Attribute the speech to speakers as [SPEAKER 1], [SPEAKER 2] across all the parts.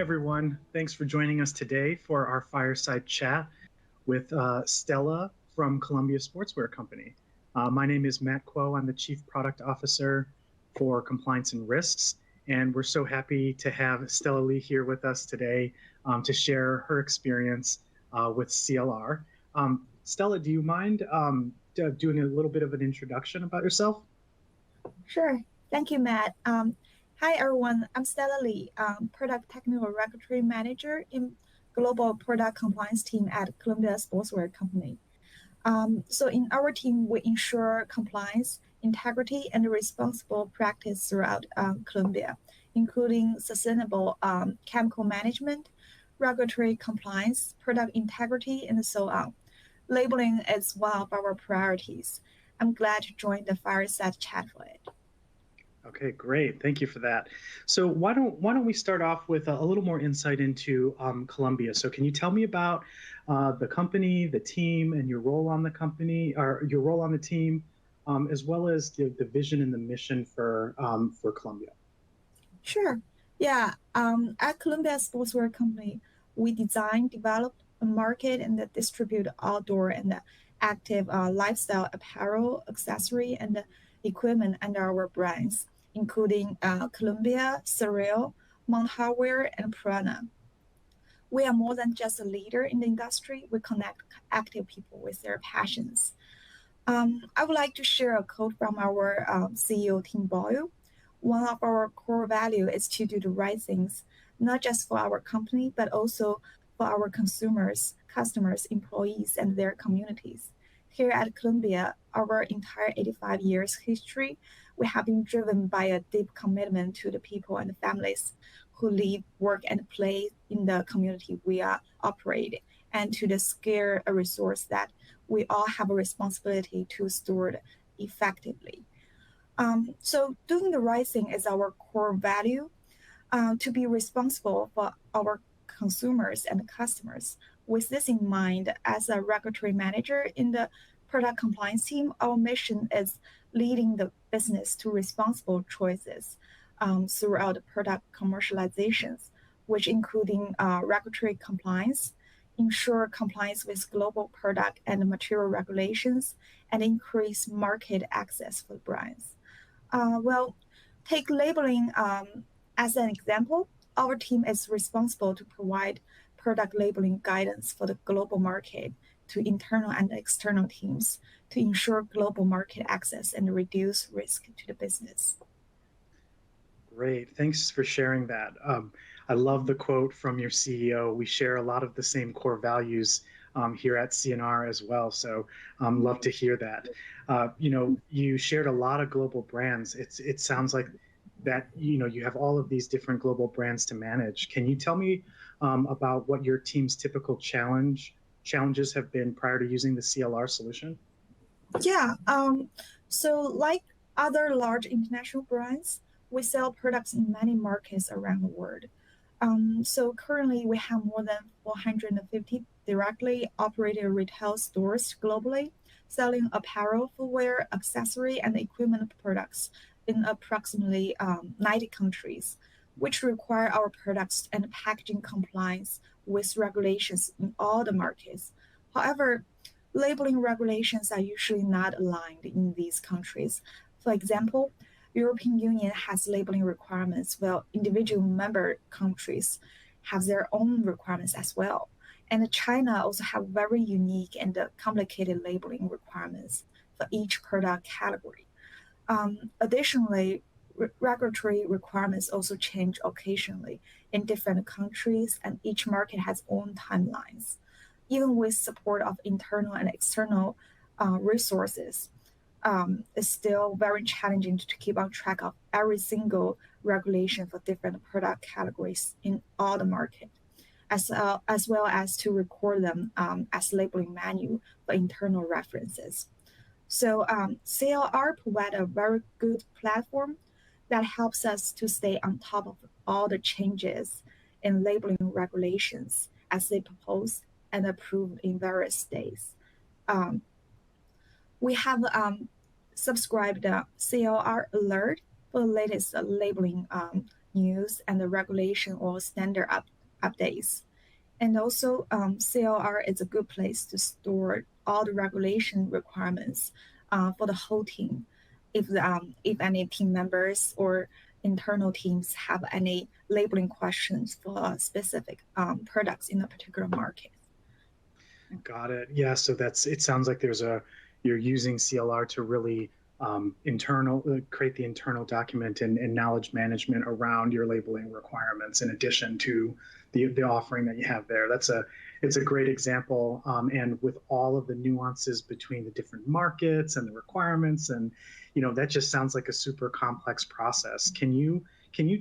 [SPEAKER 1] everyone. Thanks for joining us today for our fireside chat with Stella from Columbia Sportswear Company. My name is Matt Kuo. I'm the Chief Product Officer for Compliance and Risks, and we're so happy to have Stella Li here with us today to share her experience with CLR. Stella, do you mind doing a little bit of an introduction about yourself?
[SPEAKER 2] Sure. Thank you, Matt. Hi, everyone. I'm Stella Li, Product Technical Regulatory Manager in Global Product Compliance Team at Columbia Sportswear Company. So in our team, we ensure compliance, integrity, and responsible practice throughout Columbia, including sustainable chemical management, regulatory compliance, product integrity, and so on. Labeling is one of our priorities. I'm glad to join the Fireside chat for it.
[SPEAKER 1] Okay, great. Thank you for that. So why don't we start off with a little more insight into Columbia? So can you tell me about the company, the team, and your role on the company, or your role on the team, as well as the vision and the mission for Columbia?
[SPEAKER 2] Sure. Yeah. At Columbia Sportswear Company, we design, develop, market, and distribute outdoor and active lifestyle apparel, accessory, and equipment under our brands, including Columbia, SOREL, Mount Hardwear, and prAna. We are more than just a leader in the industry. We connect active people with their passions. I would like to share a quote from our CEO, Tim Boyle. One of our core values is to do the right things, not just for our company, but also for our consumers, customers, employees, and their communities. Here at Columbia, our entire 85 years history, we have been driven by a deep commitment to the people and the families who live, work, and play in the community we are operating, and to the scarce resource that we all have a responsibility to steward effectively. So doing the right thing is our core value. To be responsible for our consumers and customers. With this in mind, as a regulatory manager in the product compliance team, our mission is leading the business to responsible choices throughout product commercializations, which including regulatory compliance, ensure compliance with global product and material regulations, and increase market access for brands. Take labeling as an example. Our team is responsible to provide product labeling guidance for the global market to internal and external teams to ensure global market access and reduce risk to the business.
[SPEAKER 1] Great. Thanks for sharing that. I love the quote from your CEO. We share a lot of the same core values here at CNR as well. So love to hear that. You shared a lot of global brands. It sounds like that you have all of these different global brands to manage. Can you tell me about what your team's typical challenges have been prior to using the CLR solution?
[SPEAKER 2] Yeah. So like other large international brands, we sell products in many markets around the world. So currently we have more than 450 directly operated retail stores globally, selling apparel, footwear, accessory, and equipment products in approximately 90 countries, which require our products and packaging compliance with regulations in all the markets. However, labeling regulations are usually not aligned in these countries. For example, European Union has labeling requirements, while individual member countries have their own requirements as well. And China also have very unique and complicated labeling requirements for each product category. Additionally, regulatory requirements also change occasionally in different countries, and each market has own timelines. Even with support of internal and external resources, it's still very challenging to keep on track of every single regulation for different product categories in all the market, as well as to record them as labeling manual for internal references. So CLR provide a very good platform that helps us to stay on top of all the changes in labeling regulations as they propose and approved in various states. We have subscribed the CLR alert for the latest labeling news and the regulation or standard updates. And also, CLR is a good place to store all the regulation requirements for the whole team. If any team members or internal teams have any labeling questions for specific products in a particular market.
[SPEAKER 1] Got it. Yeah. So it sounds like you're using CLR to really create the internal document and knowledge management around your labeling requirements in addition to the offering that you have there. It's a great example. And with all of the nuances between the different markets and the requirements, and, that just sounds like a super complex process. Can you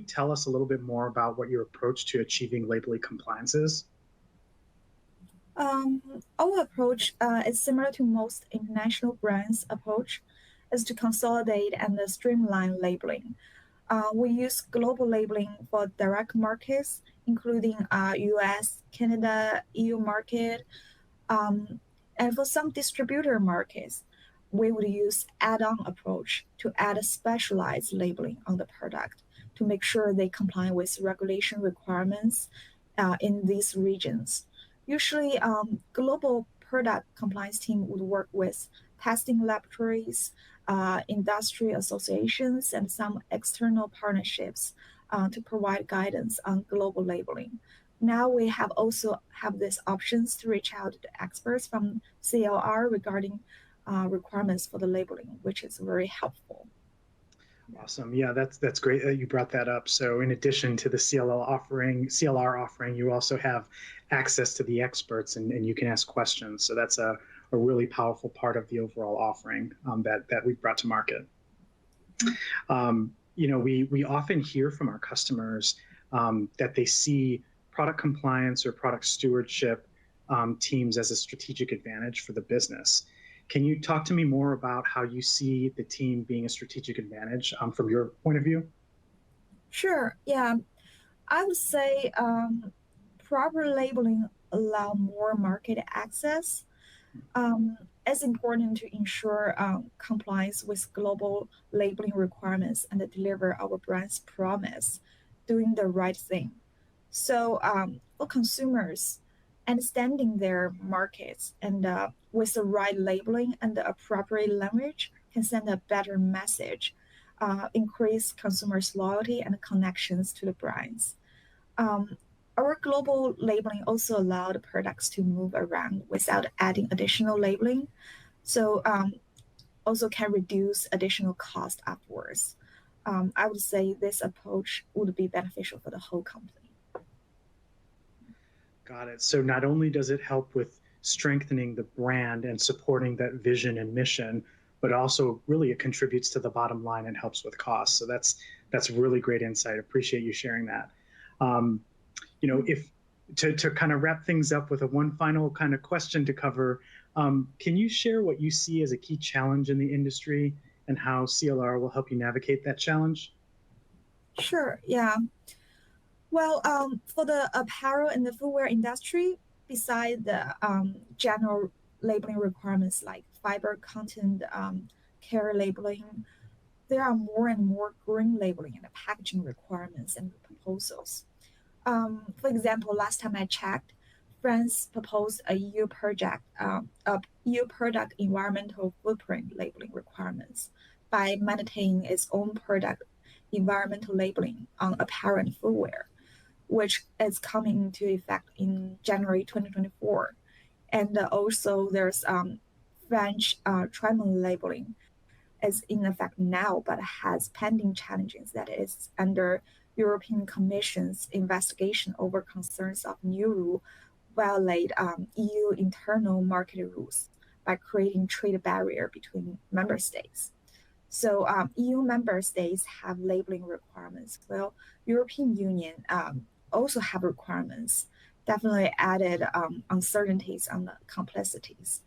[SPEAKER 1] tell us a little bit more about what your approach to achieving labeling compliance is?
[SPEAKER 2] Our approach is similar to most international brands' approach, is to consolidate and streamline labeling. We use global labeling for direct markets, including US, Canada, EU market, um, and for some distributor markets, we would use add-on approach to add a specialized labeling on the product to make sure they comply with regulation requirements in these regions. Usually, global product compliance team would work with testing laboratories, industry associations, and some external partnerships to provide guidance on global labeling. Now we have also have these options to reach out to experts from CLR regarding requirements for the labeling, which is very helpful.
[SPEAKER 1] Awesome. Yeah, that's great that you brought that up. So in addition to the CLR offering, you also have access to the experts and you can ask questions. So that's a really powerful part of the overall offering that we've brought to market. We often hear from our customers that they see product compliance or product stewardship teams as a strategic advantage for the business. Can you talk to me more about how you see the team being a strategic advantage from your point of view?
[SPEAKER 2] Sure. Yeah, I would say proper labeling allow more market access. It's important to ensure compliance with global labeling requirements and deliver our brand's promise, doing the right thing. So for consumers, understanding their markets and with the right labeling and the appropriate language can send a better message, increase consumers' loyalty and connections to the brands. Um, our global labeling also allow the products to move around without adding additional labeling, so also can reduce additional cost afterwards. I would say this approach would be beneficial for the whole company.
[SPEAKER 1] Got it. So not only does it help with strengthening the brand and supporting that vision and mission, but also really it contributes to the bottom line and helps with costs. So that's really great insight. Appreciate you sharing that. Um, if to kind of wrap things up with one final kind of question to cover, can you share what you see as a key challenge in the industry and how CLR will help you navigate that challenge?
[SPEAKER 2] Sure, yeah. Well, for the apparel and the footwear industry, beside the general labeling requirements like fiber content, care labeling, there are more and more green labeling and packaging requirements and proposals. For example, last time I checked, France proposed a EU product environmental footprint labeling requirements by maintaining its own product environmental labeling on apparel and footwear, which is coming into effect in January 2024. And also there's French trimming labeling is in effect now, but has pending challenges that is under European Commission's investigation over concerns of new rule violate EU internal market rules by creating trade barrier between member states. So EU member states have labeling requirements. Well, European Union also have requirements. Definitely added uncertainties on the complexities,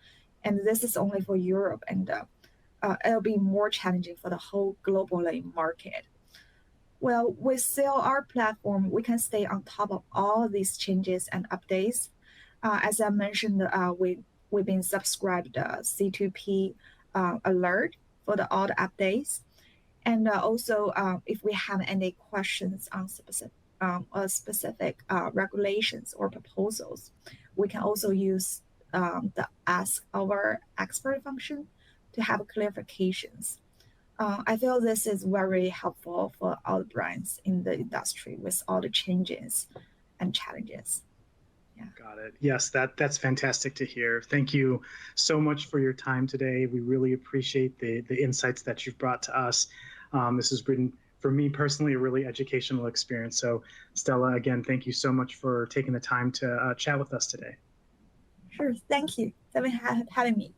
[SPEAKER 2] and this is only for Europe, and it'll be more challenging for the whole global market. Well, with CLR platform, we can stay on top of all these changes and updates. As I mentioned, we've been subscribed C2P alert for all the updates, And also, if we have any questions on specific regulations or proposals, we can also use the Ask Our Expert function to have clarifications. I feel this is very helpful for all the brands in the industry with all the changes and challenges. Yeah.
[SPEAKER 1] Got it. Yes, that's fantastic to hear. Thank you so much for your time today. We really appreciate the insights that you've brought to us. This has been, for me personally, a really educational experience. So, Stella, again, thank you so much for taking the time to chat with us today.
[SPEAKER 2] Sure. Thank you for having me.